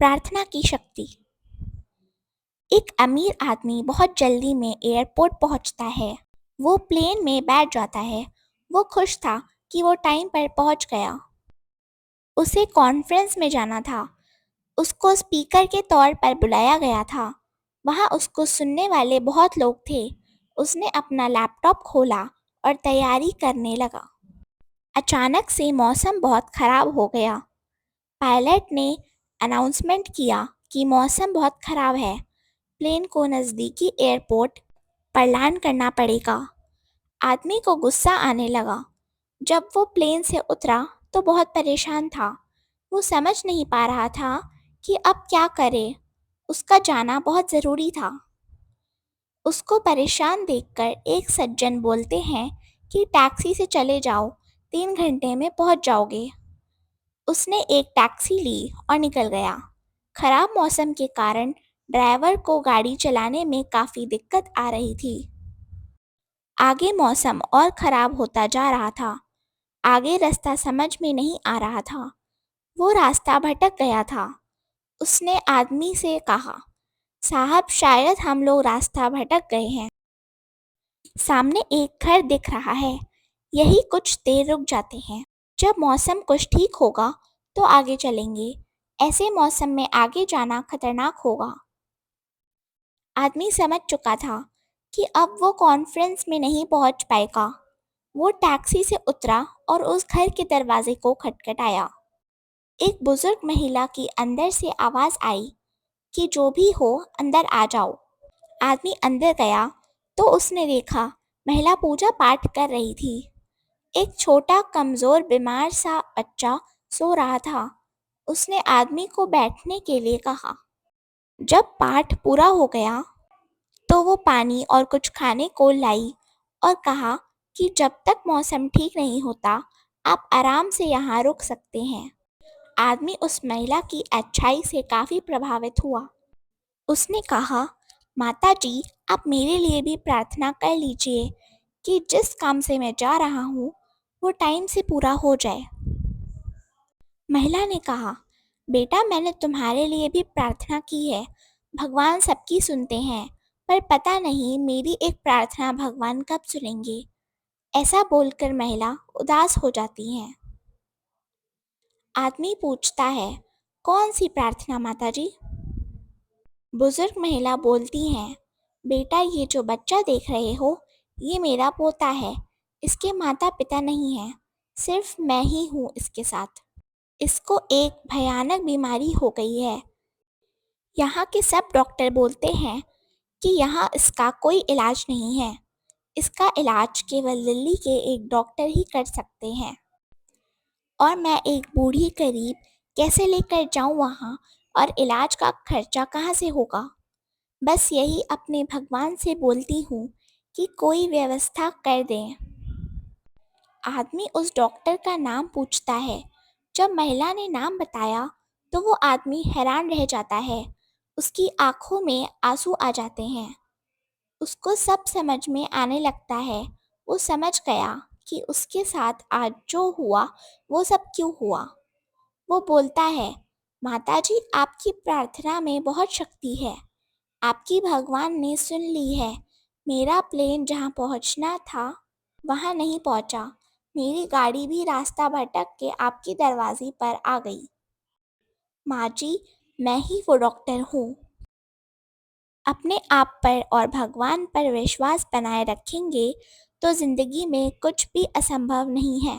प्रार्थना की शक्ति। एक अमीर आदमी बहुत जल्दी में एयरपोर्ट पहुंचता है। वो प्लेन में बैठ जाता है। वो खुश था कि वो टाइम पर पहुंच गया। उसे कॉन्फ्रेंस में जाना था। उसको स्पीकर के तौर पर बुलाया गया था। वहाँ उसको सुनने वाले बहुत लोग थे। उसने अपना लैपटॉप खोला और तैयारी करने लगा। अचानक से मौसम बहुत ख़राब हो गया। पायलट ने अनाउंसमेंट किया कि मौसम बहुत ख़राब है। प्लेन को नज़दीकी एयरपोर्ट पर लैंड करना पड़ेगा। आदमी को गुस्सा आने लगा। जब वो प्लेन से उतरा तो बहुत परेशान था। वो समझ नहीं पा रहा था कि अब क्या करे। उसका जाना बहुत ज़रूरी था। उसको परेशान देखकर एक सज्जन बोलते हैं कि टैक्सी से चले जाओ, 3 घंटे में पहुंच जाओगे। उसने एक टैक्सी ली और निकल गया। खराब मौसम के कारण ड्राइवर को गाड़ी चलाने में काफ़ी दिक्कत आ रही थी। आगे मौसम और ख़राब होता जा रहा था। आगे रास्ता समझ में नहीं आ रहा था। वो रास्ता भटक गया था। उसने आदमी से कहा, साहब शायद हम लोग रास्ता भटक गए हैं। सामने एक घर दिख रहा है। यही कुछ देर रुक जाते हैं। जब मौसम कुछ ठीक होगा तो आगे चलेंगे। ऐसे मौसम में आगे जाना खतरनाक होगा। आदमी समझ चुका था कि अब वो कॉन्फ्रेंस में नहीं पहुंच पाएगा। वो टैक्सी से उतरा और उस घर के दरवाजे को खटखटाया। एक बुजुर्ग महिला की अंदर से आवाज़ आई कि जो भी हो अंदर आ जाओ। आदमी अंदर गया तो उसने देखा महिला पूजा पाठ कर रही थी। एक छोटा कमज़ोर बीमार सा बच्चा सो रहा था। उसने आदमी को बैठने के लिए कहा। जब पाठ पूरा हो गया तो वो पानी और कुछ खाने को लाई और कहा कि जब तक मौसम ठीक नहीं होता आप आराम से यहाँ रुक सकते हैं। आदमी उस महिला की अच्छाई से काफ़ी प्रभावित हुआ। उसने कहा, माता जी आप मेरे लिए भी प्रार्थना कर लीजिए कि जिस काम से मैं जा रहा हूँ वो टाइम से पूरा हो जाए। महिला ने कहा, बेटा मैंने तुम्हारे लिए भी प्रार्थना की है। भगवान सबकी सुनते हैं, पर पता नहीं मेरी एक प्रार्थना भगवान कब सुनेंगे। ऐसा बोलकर महिला उदास हो जाती हैं। आदमी पूछता है, कौन सी प्रार्थना माताजी? बुजुर्ग महिला बोलती हैं, बेटा ये जो बच्चा देख रहे हो ये मेरा पोता है। इसके माता पिता नहीं हैं, सिर्फ मैं ही हूँ इसके साथ। इसको एक भयानक बीमारी हो गई है। यहाँ के सब डॉक्टर बोलते हैं कि यहाँ इसका कोई इलाज नहीं है। इसका इलाज केवल दिल्ली के एक डॉक्टर ही कर सकते हैं। और मैं एक बूढ़ी गरीब कैसे लेकर जाऊँ वहाँ, और इलाज का खर्चा कहाँ से होगा। बस यही अपने भगवान से बोलती हूँ कि कोई व्यवस्था कर दें। आदमी उस डॉक्टर का नाम पूछता है। जब महिला ने नाम बताया तो वो आदमी हैरान रह जाता है। उसकी आंखों में आंसू आ जाते हैं। उसको सब समझ में आने लगता है। वो समझ गया कि उसके साथ आज जो हुआ वो सब क्यों हुआ। वो बोलता है, माताजी आपकी प्रार्थना में बहुत शक्ति है। आपकी भगवान ने सुन ली है। मेरा प्लेन जहाँ पहुँचना था वहाँ नहीं पहुँचा। मेरी गाड़ी भी रास्ता भटक के आपके दरवाजे पर आ गई। माँ जी मैं ही वो डॉक्टर हूँ। अपने आप पर और भगवान पर विश्वास बनाए रखेंगे तो ज़िंदगी में कुछ भी असंभव नहीं है।